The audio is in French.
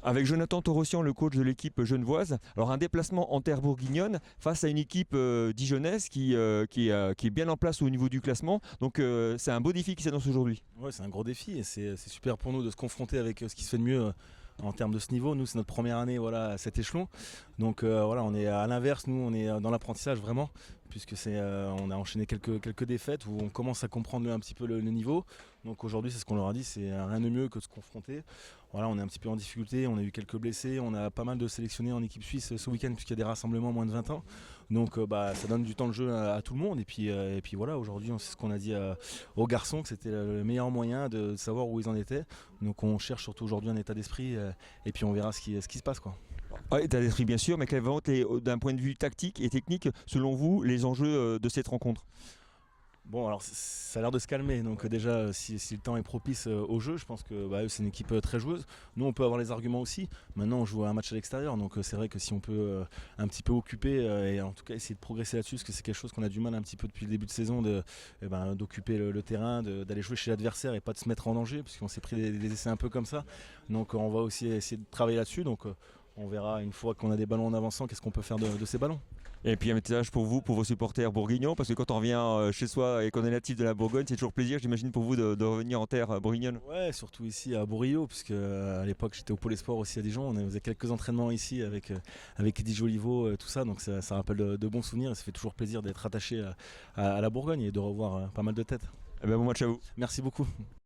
avec Jonathan Torossian, le coach de l'équipe genevoise. Alors un déplacement en terre bourguignonne face à une équipe dijonnaise qui est bien en place au niveau du classement. Donc c'est un beau défi qui s'annonce aujourd'hui. Ouais, c'est un gros défi et c'est super pour nous de se confronter avec ce qui se fait de mieux en termes de ce niveau. Nous, c'est notre première année voilà, à cet échelon. Donc voilà, on est à l'inverse, nous, on est dans l'apprentissage vraiment, puisque on a enchaîné quelques défaites où on commence à comprendre un petit peu le niveau. Donc aujourd'hui, c'est ce qu'on leur a dit, c'est rien de mieux que de se confronter. Voilà, on est un petit peu en difficulté, on a eu quelques blessés, on a pas mal de sélectionnés en équipe suisse ce week-end puisqu'il y a des rassemblements moins de 20 ans. Donc ça donne du temps de jeu à tout le monde. Et puis voilà, aujourd'hui, c'est ce qu'on a dit aux garçons, que c'était le meilleur moyen de savoir où ils en étaient. Donc on cherche surtout aujourd'hui un état d'esprit et puis on verra ce qui se passe, quoi. Ouais, état d'esprit bien sûr, mais quels vont être d'un point de vue tactique et technique, selon vous, les enjeux de cette rencontre? Bon, alors ça a l'air de se calmer, donc déjà si le temps est propice au jeu, je pense que eux, c'est une équipe très joueuse. Nous on peut avoir les arguments aussi, maintenant on joue un match à l'extérieur, donc c'est vrai que si on peut un petit peu occuper et en tout cas essayer de progresser là-dessus, parce que c'est quelque chose qu'on a du mal un petit peu depuis le début de saison, d'occuper le terrain, d'aller jouer chez l'adversaire et pas de se mettre en danger, parce qu'on s'est pris des essais un peu comme ça, donc on va aussi essayer de travailler là-dessus, donc on verra une fois qu'on a des ballons en avançant, qu'est-ce qu'on peut faire de ces ballons. Et puis un message pour vous, pour vos supporters bourguignons, parce que quand on revient chez soi et qu'on est natif de la Bourgogne, c'est toujours plaisir, j'imagine, pour vous de revenir en terre bourguignonne. Ouais, surtout ici à Bourguillot, puisque à l'époque j'étais au Pôle Espoir aussi à Dijon, on faisait quelques entraînements ici avec Eddie Joliveau, tout ça, donc ça rappelle de bons souvenirs et ça fait toujours plaisir d'être attaché à la Bourgogne et de revoir pas mal de têtes. Eh ben, bon match à vous. Merci beaucoup.